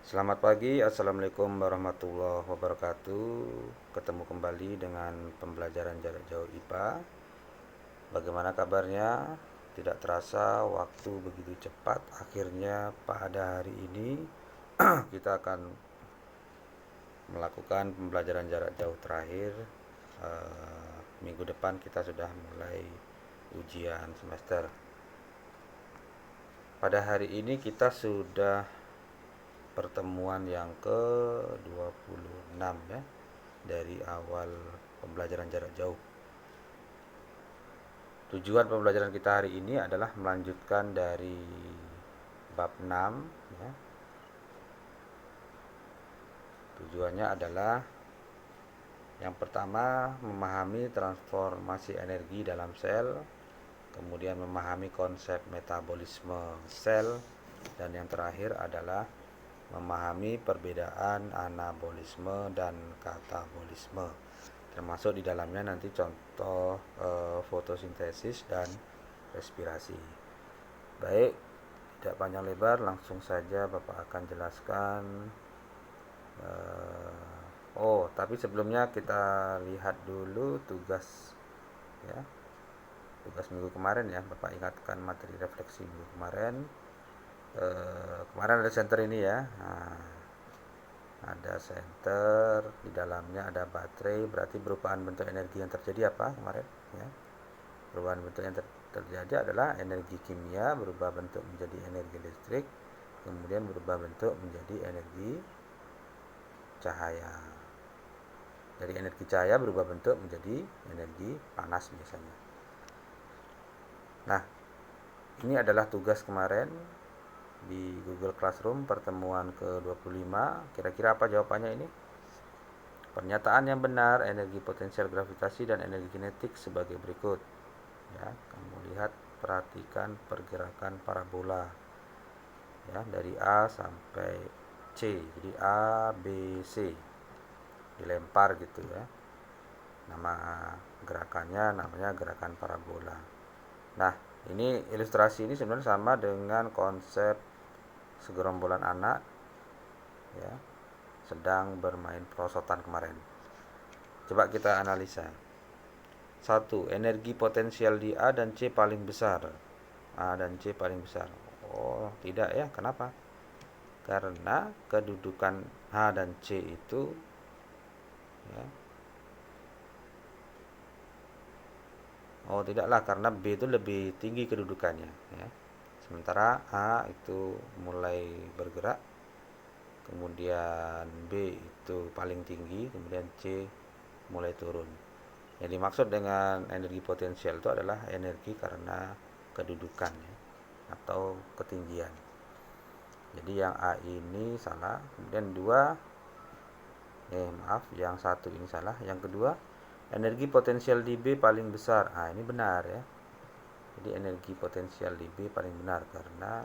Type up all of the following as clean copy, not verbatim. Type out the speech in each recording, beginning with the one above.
Selamat pagi, Assalamualaikum warahmatullahi wabarakatuh. Ketemu kembali dengan pembelajaran jarak jauh IPA. Bagaimana kabarnya? Tidak terasa waktu begitu cepat. Akhirnya pada hari ini kita akan melakukan pembelajaran jarak jauh terakhir. Minggu depan kita sudah mulai ujian semester. Pada hari ini kita sudah pertemuan yang ke-26 ya, dari awal pembelajaran jarak jauh. Tujuan pembelajaran kita hari ini adalah melanjutkan dari bab 6 ya. Tujuannya adalah yang pertama memahami transformasi energi dalam sel, kemudian memahami konsep metabolisme sel, dan yang terakhir adalah memahami perbedaan anabolisme dan katabolisme, termasuk di dalamnya nanti contoh fotosintesis dan respirasi. Baik, tidak panjang lebar, langsung saja Bapak akan jelaskan. Tapi sebelumnya kita lihat dulu tugas ya. Tugas minggu kemarin ya, Bapak ingatkan materi refleksi minggu kemarin. Kemarin ada center ini ya. Ada center, di dalamnya ada baterai, berarti perubahan bentuk energi yang terjadi apa kemarin ya. Perubahan bentuk yang terjadi adalah energi kimia berubah bentuk menjadi energi listrik, kemudian berubah bentuk menjadi energi cahaya. Dari energi cahaya berubah bentuk menjadi energi panas biasanya. Nah, ini adalah tugas kemarin di Google Classroom pertemuan ke-25. Kira-kira apa jawabannya ini? Pernyataan yang benar, energi potensial gravitasi dan energi kinetik sebagai berikut. Ya, kamu lihat, perhatikan pergerakan parabola. Ya, dari A sampai C. Jadi A, B, C. Dilempar gitu ya. Nama gerakannya namanya gerakan parabola. Nah, ini ilustrasi ini sebenarnya sama dengan konsep segerombolan anak ya sedang bermain perosotan kemarin. Coba kita analisa. 1. Energi potensial di A dan C paling besar. A dan C paling besar. Oh, tidak ya. Kenapa? Karena kedudukan H dan C itu ya. Oh, tidaklah, karena B itu lebih tinggi kedudukannya ya. Sementara A itu mulai bergerak, kemudian B itu paling tinggi, kemudian C mulai turun. Yang dimaksud dengan energi potensial itu adalah energi karena kedudukan ya, atau ketinggian. Jadi yang A ini salah, kemudian yang satu ini salah. Yang kedua, energi potensial di B paling besar. Ini benar ya. Jadi energi potensial di B paling benar karena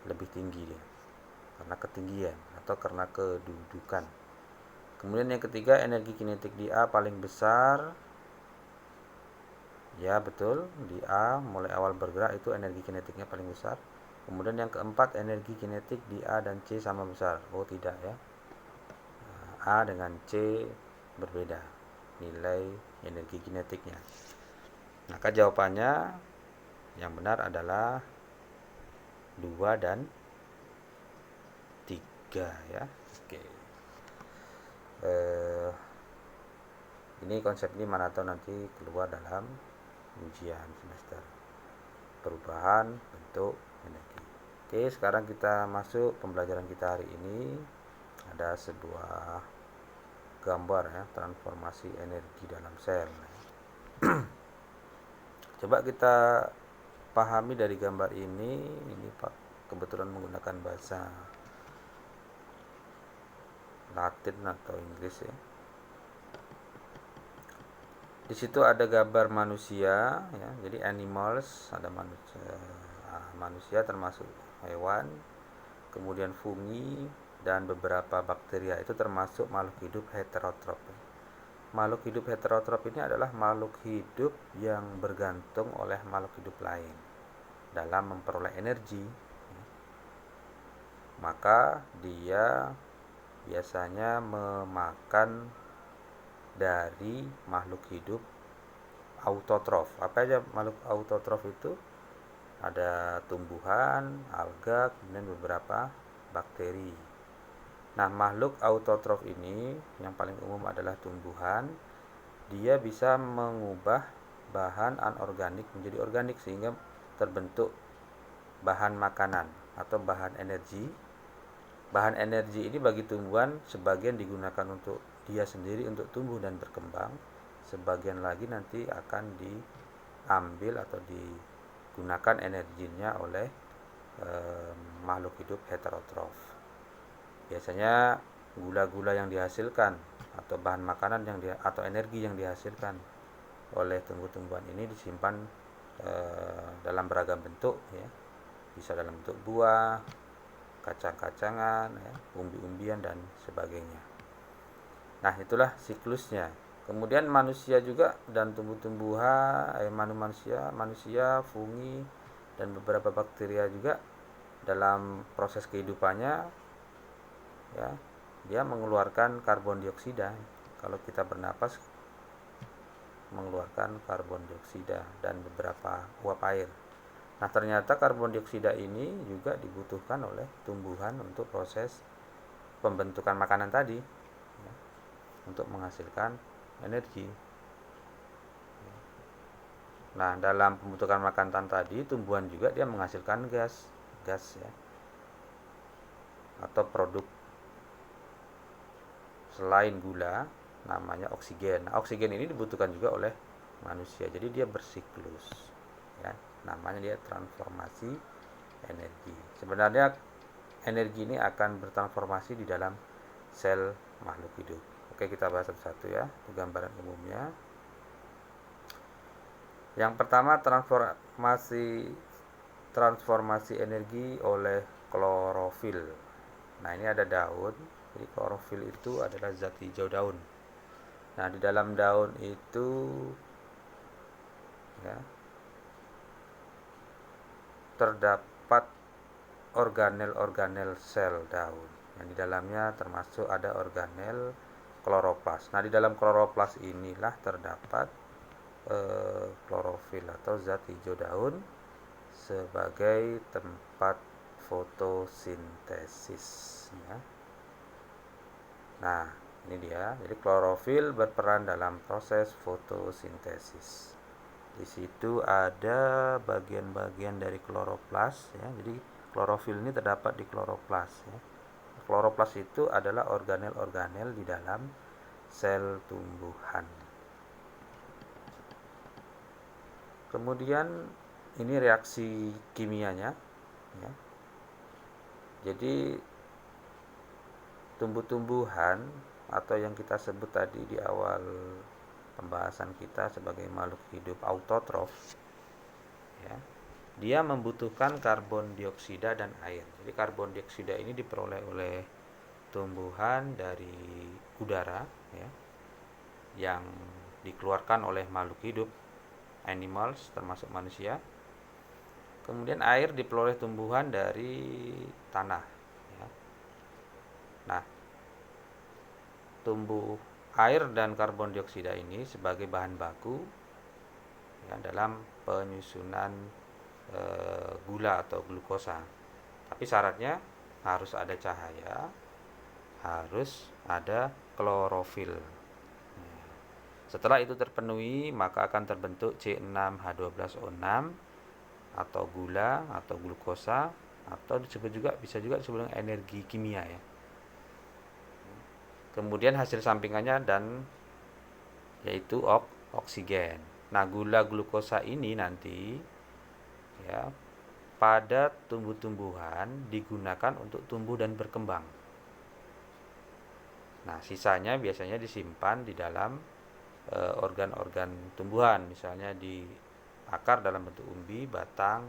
lebih tinggi dia, karena ketinggian atau karena kedudukan. Kemudian yang ketiga, energi kinetik di A paling besar. Ya betul, di A mulai awal bergerak itu energi kinetiknya paling besar. Kemudian yang keempat, energi kinetik di A dan C sama besar. Oh tidak ya, A dengan C berbeda nilai energi kinetiknya. Maka jawabannya yang benar adalah 2 dan 3 ya. Oke. Ini konsep ini mana tahu nanti keluar dalam ujian semester. Perubahan bentuk energi. Oke, sekarang kita masuk pembelajaran kita hari ini. Ada sebuah gambar ya, transformasi energi dalam sel. Coba kita pahami dari gambar ini Pak kebetulan menggunakan bahasa Latin atau Inggris ya. Di situ ada gambar manusia ya, jadi animals, ada manusia termasuk hewan, kemudian fungi dan beberapa bakteria, itu termasuk makhluk hidup heterotrof. Makhluk hidup heterotrof ini adalah makhluk hidup yang bergantung oleh makhluk hidup lain dalam memperoleh energi. maka dia biasanya memakan dari makhluk hidup autotrof. Apa aja makhluk autotrof itu? Ada tumbuhan, alga, kemudian beberapa bakteri. Nah, makhluk autotrof ini yang paling umum adalah tumbuhan. Dia bisa mengubah bahan anorganik menjadi organik sehingga terbentuk bahan makanan atau bahan energi. Bahan energi ini bagi tumbuhan sebagian digunakan untuk dia sendiri untuk tumbuh dan berkembang, sebagian lagi nanti akan diambil atau digunakan energinya oleh makhluk hidup heterotrof. Biasanya gula-gula yang dihasilkan atau bahan makanan atau energi yang dihasilkan oleh tumbuh-tumbuhan ini disimpan dalam beragam bentuk ya. Bisa dalam bentuk buah, kacang-kacangan, ya, umbi-umbian dan sebagainya. Nah, itulah siklusnya. Kemudian manusia juga dan tumbuh-tumbuhan, manusia, fungi dan beberapa bakteria juga dalam proses kehidupannya ya, dia mengeluarkan karbon dioksida. Kalau kita bernapas mengeluarkan karbon dioksida dan beberapa uap air. Nah, ternyata karbon dioksida ini juga dibutuhkan oleh tumbuhan untuk proses pembentukan makanan tadi ya, untuk menghasilkan energi. Nah, dalam pembentukan makanan tadi tumbuhan juga dia menghasilkan gas ya, atau produk selain gula namanya oksigen. Nah, oksigen ini dibutuhkan juga oleh manusia. Jadi dia bersiklus ya. Namanya dia transformasi energi. Sebenarnya energi ini akan bertransformasi di dalam sel makhluk hidup. Oke, kita bahas satu-satu ya. Itu gambaran umumnya. Yang pertama transformasi energi oleh klorofil. Nah, ini ada daun. Jadi klorofil itu adalah zat hijau daun. Nah, di dalam daun itu ya, terdapat organel-organel sel daun. Yang di dalamnya termasuk ada organel kloroplas. Nah, di dalam kloroplas inilah terdapat klorofil atau zat hijau daun sebagai tempat fotosintesis ya. Nah, ini dia. Jadi klorofil berperan dalam proses fotosintesis. Di situ ada bagian-bagian dari kloroplas ya. Jadi klorofil ini terdapat di kloroplas ya. Kloroplas itu adalah organel-organel di dalam sel tumbuhan. Kemudian ini reaksi kimianya ya. Jadi tumbuh-tumbuhan atau yang kita sebut tadi di awal pembahasan kita sebagai makhluk hidup autotrof ya, dia membutuhkan karbon dioksida dan air. Jadi karbon dioksida ini diperoleh oleh tumbuhan dari udara ya, yang dikeluarkan oleh makhluk hidup animals termasuk manusia. Kemudian air diperoleh tumbuhan dari tanah ya. Nah, air dan karbon dioksida ini sebagai bahan baku ya, dalam penyusunan gula atau glukosa. Tapi syaratnya harus ada cahaya, harus ada klorofil. Setelah itu terpenuhi, maka akan terbentuk C6H12O6 atau gula atau glukosa, atau bisa juga disebut energi kimia ya. Kemudian hasil sampingannya yaitu oksigen. Nah, gula glukosa ini nanti ya pada tumbuh-tumbuhan digunakan untuk tumbuh dan berkembang. Nah, sisanya biasanya disimpan di dalam organ-organ tumbuhan, misalnya di akar dalam bentuk umbi, batang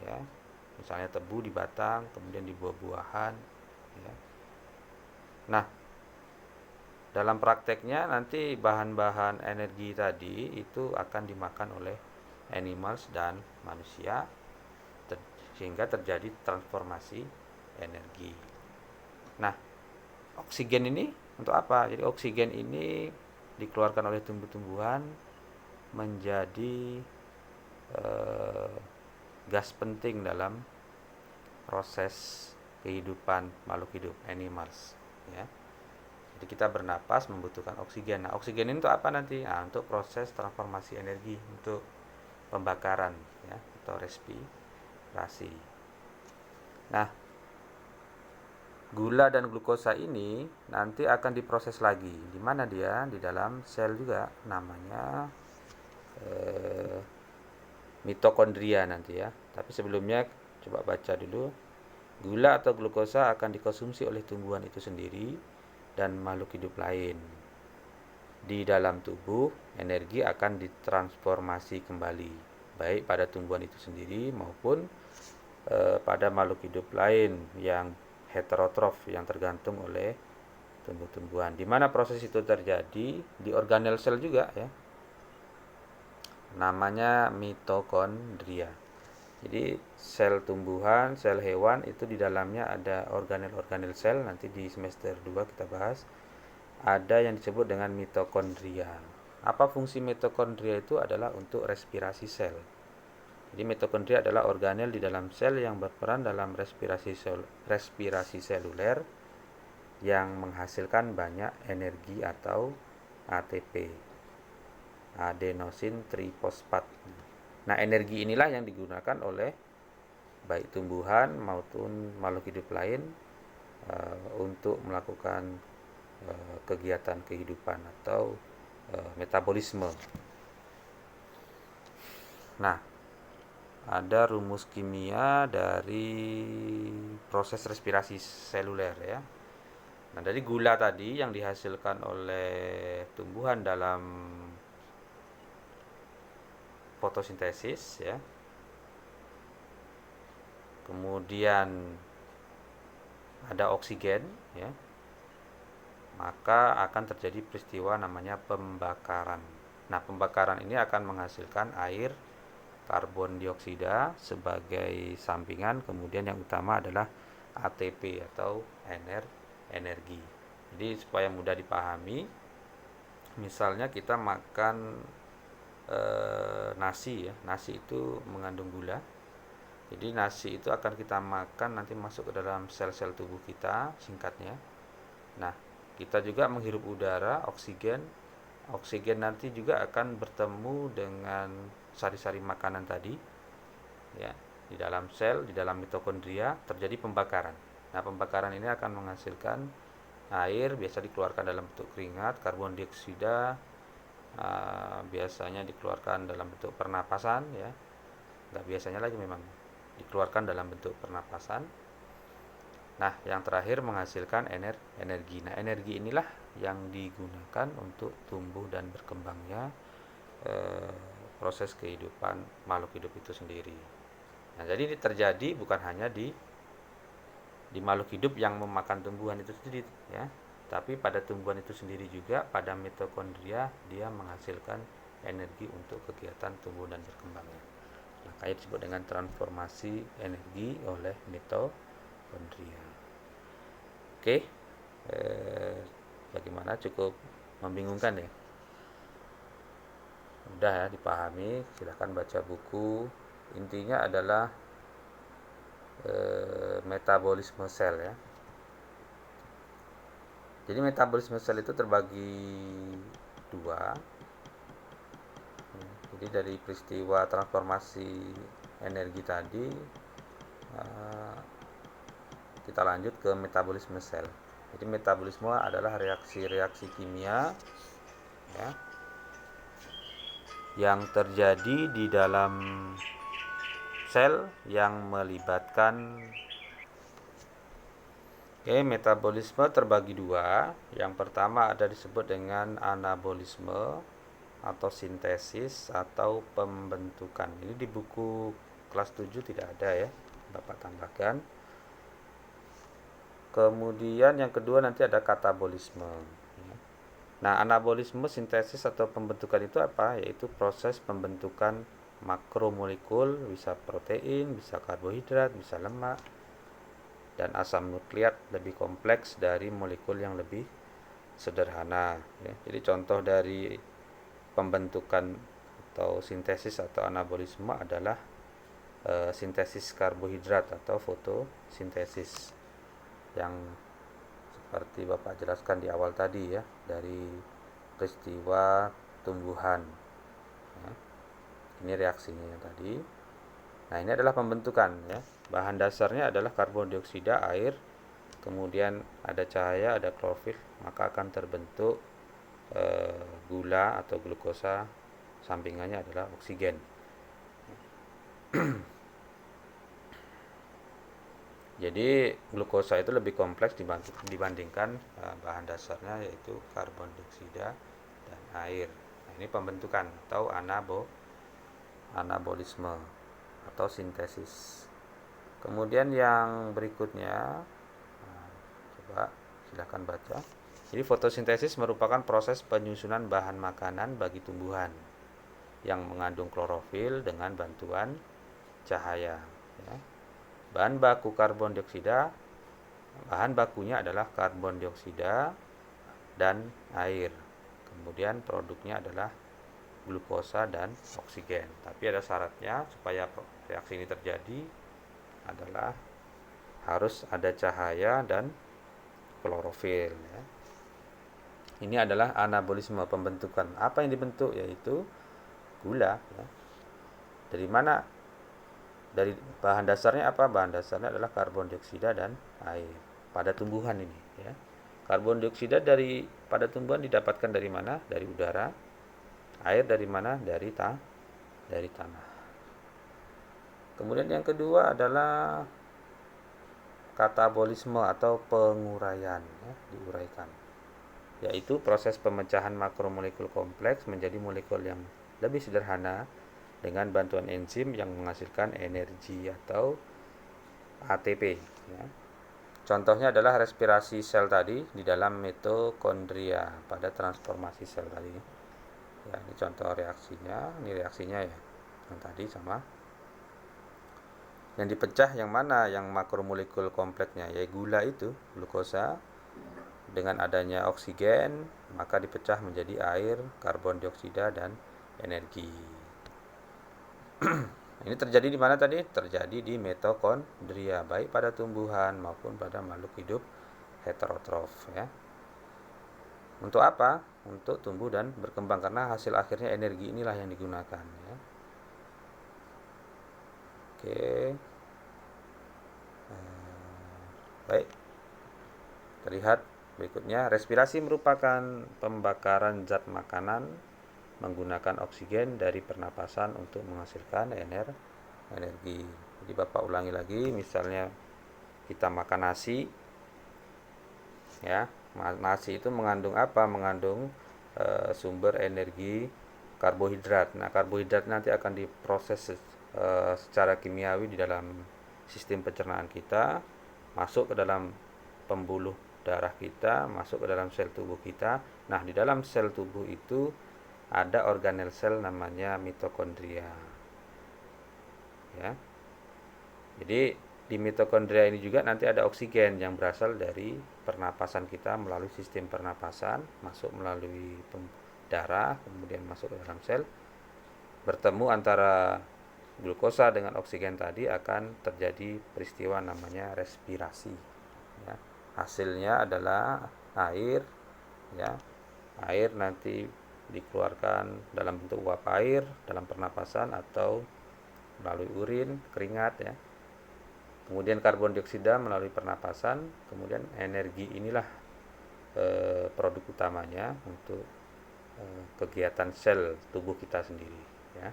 ya. Misalnya tebu di batang, kemudian di buah-buahan ya. Nah, dalam prakteknya nanti bahan-bahan energi tadi itu akan dimakan oleh animals dan manusia sehingga terjadi transformasi energi. Nah, oksigen ini untuk apa? Jadi oksigen ini dikeluarkan oleh tumbuh-tumbuhan menjadi gas penting dalam proses kehidupan makhluk hidup, animals, ya. Jadi kita bernapas membutuhkan oksigen. Nah, oksigen ini untuk apa nanti? Nah, untuk proses transformasi energi, untuk pembakaran, ya, atau respirasi. Nah, gula dan glukosa ini nanti akan diproses lagi. Di mana dia? Di dalam sel juga, namanya mitokondria nanti ya. Tapi sebelumnya coba baca dulu. Gula atau glukosa akan dikonsumsi oleh tumbuhan itu sendiri dan makhluk hidup lain. Di dalam tubuh, energi akan ditransformasi kembali, baik pada tumbuhan itu sendiri maupun pada makhluk hidup lain yang heterotrof, yang tergantung oleh tumbuh-tumbuhan. Di mana proses itu terjadi? Di organel sel juga ya. Namanya mitokondria. Jadi sel tumbuhan, sel hewan itu di dalamnya ada organel-organel sel, nanti di semester 2 kita bahas. Ada yang disebut dengan mitokondria. Apa fungsi mitokondria? Itu adalah untuk respirasi sel. Jadi mitokondria adalah organel di dalam sel yang berperan dalam respirasi seluler yang menghasilkan banyak energi atau ATP, adenosin trifosfat. Nah, energi inilah yang digunakan oleh baik tumbuhan maupun makhluk hidup lain untuk melakukan kegiatan kehidupan atau metabolisme. Nah, ada rumus kimia dari proses respirasi seluler ya. Nah, dari gula tadi yang dihasilkan oleh tumbuhan dalam fotosintesis ya. Kemudian ada oksigen ya. Maka akan terjadi peristiwa namanya pembakaran. Nah, pembakaran ini akan menghasilkan air, karbon dioksida sebagai sampingan, kemudian yang utama adalah ATP atau energi. Jadi supaya mudah dipahami, misalnya kita makan nasi ya, nasi itu mengandung gula. Jadi nasi itu akan kita makan nanti masuk ke dalam sel-sel tubuh kita, singkatnya. Nah, kita juga menghirup udara, oksigen. Oksigen nanti juga akan bertemu dengan sari-sari makanan tadi. Ya, di dalam sel, di dalam mitokondria terjadi pembakaran. Nah, pembakaran ini akan menghasilkan air, biasa dikeluarkan dalam bentuk keringat, karbon dioksida biasanya dikeluarkan dalam bentuk pernapasan ya. Nggak biasanya lagi, memang dikeluarkan dalam bentuk pernapasan. Nah, yang terakhir menghasilkan energi. Nah, energi inilah yang digunakan untuk tumbuh dan berkembangnya proses kehidupan makhluk hidup itu sendiri. Nah, jadi ini terjadi bukan hanya di makhluk hidup yang memakan tumbuhan itu sendiri ya, tapi pada tumbuhan itu sendiri juga, pada mitokondria dia menghasilkan energi untuk kegiatan tumbuh dan berkembangnya. Makanya disebut dengan transformasi energi oleh mitokondria. Oke, bagaimana? Cukup membingungkan ya? Mudah ya dipahami, silahkan baca buku. Intinya adalah metabolisme sel ya. Jadi metabolisme sel itu terbagi dua. Jadi dari peristiwa transformasi energi tadi, kita lanjut ke metabolisme sel. Jadi metabolisme adalah reaksi-reaksi kimia ya, yang terjadi di dalam sel yang melibatkan metabolisme terbagi dua. Yang pertama ada disebut dengan anabolisme atau sintesis atau pembentukan. Ini di buku kelas 7 tidak ada ya, Bapak tambahkan. Kemudian yang kedua nanti ada katabolisme. Nah, anabolisme, sintesis atau pembentukan itu apa? Yaitu proses pembentukan makromolekul, bisa protein, bisa karbohidrat, bisa lemak, dan asam nukleat lebih kompleks dari molekul yang lebih sederhana ya. Jadi contoh dari pembentukan atau sintesis atau anabolisme adalah sintesis karbohidrat atau fotosintesis yang seperti Bapak jelaskan di awal tadi ya, dari peristiwa tumbuhan ya. Ini reaksinya tadi. Nah, ini adalah pembentukan ya. Bahan dasarnya adalah karbon dioksida, air, kemudian ada cahaya, ada klorofil, maka akan terbentuk gula atau glukosa, sampingannya adalah oksigen. Jadi glukosa itu lebih kompleks dibandingkan bahan dasarnya, yaitu karbon dioksida dan air. Nah, ini pembentukan atau anabolisme atau sintesis. Kemudian yang berikutnya, coba silahkan baca. Jadi fotosintesis merupakan proses penyusunan bahan makanan bagi tumbuhan yang mengandung klorofil dengan bantuan cahaya ya. Bahan baku karbon dioksida, bahan bakunya adalah karbon dioksida dan air. Kemudian produknya adalah glukosa dan oksigen. Tapi ada syaratnya, supaya reaksi ini terjadi adalah harus ada cahaya dan klorofil ya. Ini adalah anabolisme, pembentukan. Apa yang dibentuk? Yaitu gula ya. Dari mana? Dari bahan dasarnya apa? Bahan dasarnya adalah karbon dioksida dan air pada tumbuhan ini ya. Karbon dioksida pada tumbuhan didapatkan dari mana? Dari udara. Air dari mana? Dari tanah. Kemudian yang kedua adalah katabolisme atau penguraian ya, diuraikan, yaitu proses pemecahan makromolekul kompleks menjadi molekul yang lebih sederhana dengan bantuan enzim yang menghasilkan energi atau ATP ya. Contohnya adalah respirasi sel tadi di dalam mitokondria pada transformasi sel tadi ya. Ini contoh reaksinya, ini reaksinya ya, yang tadi sama. Yang dipecah yang mana? Yang makromolekul kompleksnya, yaitu gula itu, glukosa, dengan adanya oksigen maka dipecah menjadi air, karbon dioksida dan energi. Ini terjadi di mana tadi? Terjadi di mitokondria, baik pada tumbuhan maupun pada makhluk hidup heterotrof ya. Untuk apa? Untuk tumbuh dan berkembang, karena hasil akhirnya energi inilah yang digunakan ya. Oke. Baik. Terlihat berikutnya, respirasi merupakan pembakaran zat makanan menggunakan oksigen dari pernapasan untuk menghasilkan energi. Jadi Bapak ulangi lagi, misalnya kita makan nasi ya. Nasi itu mengandung apa? Mengandung sumber energi karbohidrat. Nah, karbohidrat nanti akan diproses secara kimiawi di dalam sistem pencernaan kita, masuk ke dalam pembuluh darah kita, masuk ke dalam sel tubuh kita. Nah, di dalam sel tubuh itu ada organel sel namanya mitokondria ya. Jadi di mitokondria ini juga nanti ada oksigen yang berasal dari pernapasan kita melalui sistem pernapasan, masuk melalui darah, kemudian masuk ke dalam sel, bertemu antara glukosa dengan oksigen tadi, akan terjadi peristiwa namanya respirasi ya. Hasilnya adalah air ya. Air nanti dikeluarkan dalam bentuk uap air dalam pernapasan atau melalui urin, keringat ya. Kemudian karbon dioksida melalui pernapasan, kemudian energi inilah produk utamanya untuk kegiatan sel tubuh kita sendiri ya.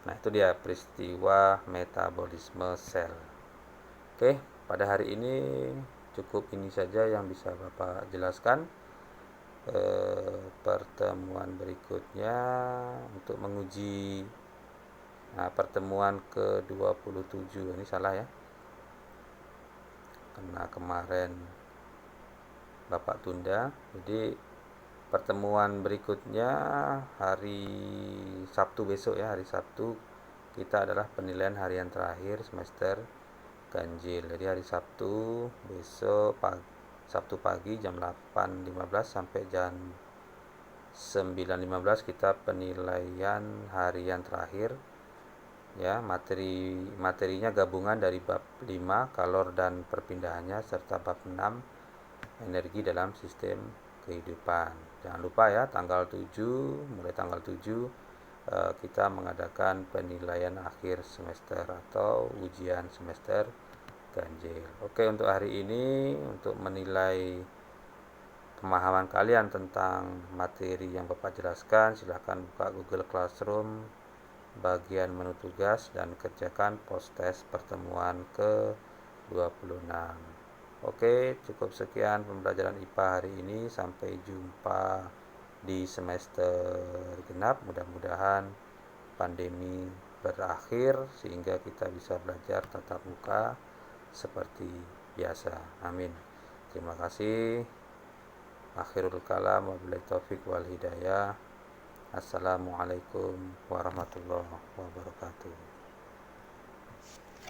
Nah, itu dia peristiwa metabolisme sel. Oke, pada hari ini cukup ini saja yang bisa Bapak jelaskan. Pertemuan berikutnya untuk menguji pertemuan ke-27. Ini salah ya, karena kemarin Bapak tunda. Jadi pertemuan berikutnya hari Sabtu besok ya. Hari Sabtu kita adalah penilaian harian terakhir semester ganjil. Jadi hari Sabtu besok Sabtu pagi jam 8.15 sampai jam 9.15 kita penilaian harian terakhir ya. Materinya gabungan dari bab 5 kalor dan perpindahannya serta bab 6 energi dalam sistem kehidupan. Jangan lupa ya, mulai tanggal 7 kita mengadakan penilaian akhir semester atau ujian semester ganjil. Oke, untuk hari ini untuk menilai pemahaman kalian tentang materi yang Bapak jelaskan, silahkan buka Google Classroom bagian menu tugas dan kerjakan post-test pertemuan ke-26. Oke, cukup sekian pembelajaran IPA hari ini. Sampai jumpa di semester genap. Mudah-mudahan pandemi berakhir sehingga kita bisa belajar tatap muka seperti biasa. Amin. Terima kasih. Akhirul kalam, wabillahi taufik wal hidayah. Assalamualaikum warahmatullahi wabarakatuh.